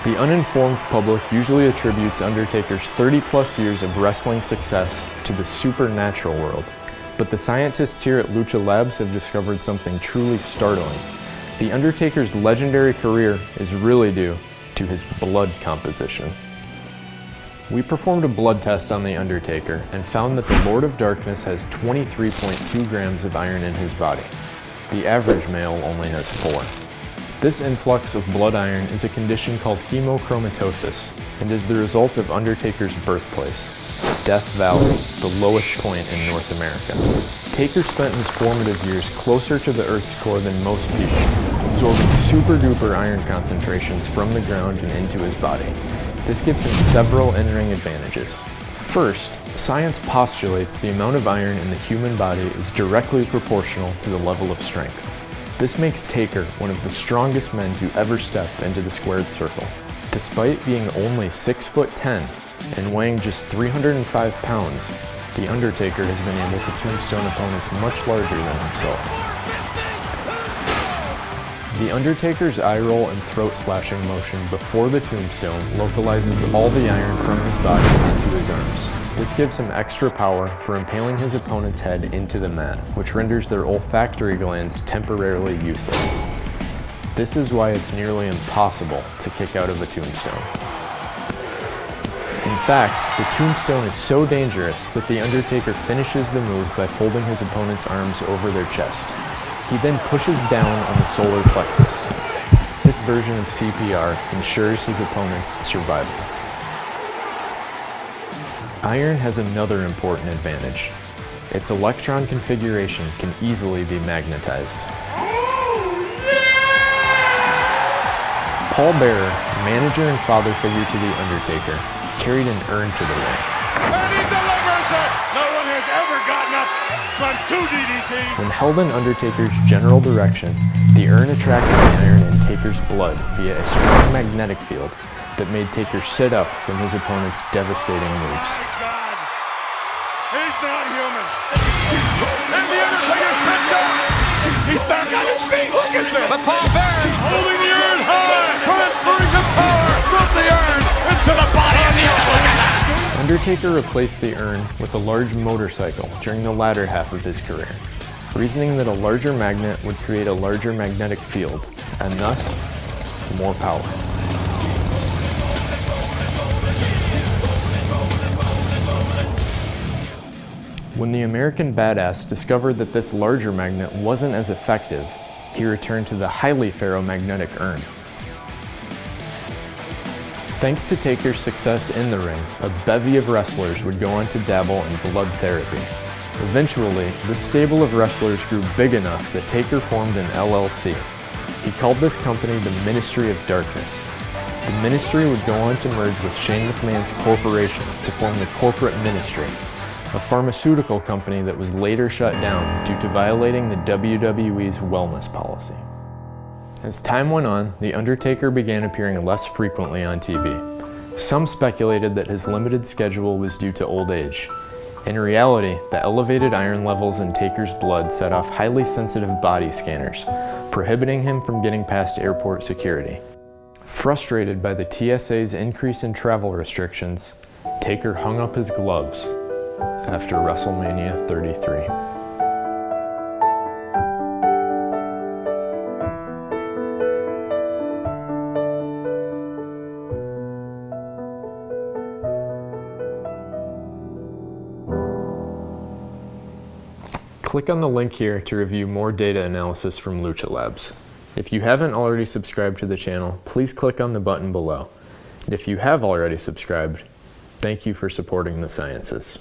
The uninformed public usually attributes Undertaker's 30-plus years of wrestling success to the supernatural world, but the scientists here at Lucha Labs have discovered something truly startling. The Undertaker's legendary career is really due to his blood composition. We performed a blood test on The Undertaker and found that the Lord of Darkness has 23.2 grams of iron in his body. The average male only has 4. This influx of blood iron is a condition called hemochromatosis and is the result of Undertaker's birthplace, Death Valley, the lowest point in North America. Taker spent his formative years closer to the Earth's core than most people, absorbing super-duper iron concentrations from the ground and into his body. This gives him several in-ring advantages. First, science postulates the amount of iron in the human body is directly proportional to the level of strength. This makes Taker one of the strongest men to ever step into the squared circle. Despite being only 6'10" and weighing just 305 pounds, The Undertaker has been able to tombstone opponents much larger than himself. The Undertaker's eye roll and throat slashing motion before the tombstone localizes all the iron from his body into his arms. This gives him extra power for impaling his opponent's head into the mat, which renders their olfactory glands temporarily useless. This is why it's nearly impossible to kick out of a tombstone. In fact, the tombstone is so dangerous that The Undertaker finishes the move by folding his opponent's arms over their chest. He then pushes down on the solar plexus. This version of CPR ensures his opponent's survival. Iron has another important advantage. Its electron configuration can easily be magnetized. Paul Bearer, manager and father figure to The Undertaker, carried an urn to the ring. And he delivers it! No one has ever gotten up from 2 DDTs. When held in Undertaker's general direction, the urn attracted the iron in Taker's blood via a strong magnetic field that made Taker sit up from his opponent's devastating moves. God, he's not human. And The Undertaker sits up. He's back on his feet. Look at this. But Paul Bearer holding the urn high, transferring the power from the urn into the body of the Undertaker. Undertaker replaced the urn with a large motorcycle during the latter half of his career, reasoning that a larger magnet would create a larger magnetic field, and thus, more power. When the American Badass discovered that this larger magnet wasn't as effective, he returned to the highly ferromagnetic urn. Thanks to Taker's success in the ring, a bevy of wrestlers would go on to dabble in blood therapy. Eventually, this stable of wrestlers grew big enough that Taker formed an LLC. He called this company the Ministry of Darkness. The ministry would go on to merge with Shane McMahon's corporation to form the Corporate Ministry, a pharmaceutical company that was later shut down due to violating the WWE's wellness policy. As time went on, The Undertaker began appearing less frequently on TV. Some speculated that his limited schedule was due to old age. In reality, the elevated iron levels in Taker's blood set off highly sensitive body scanners, prohibiting him from getting past airport security. Frustrated by the TSA's increase in travel restrictions, Taker hung up his gloves after WrestleMania 33. Click on the link here to review more data analysis from Lucha Labs. If you haven't already subscribed to the channel, please click on the button below. And if you have already subscribed, thank you for supporting the sciences.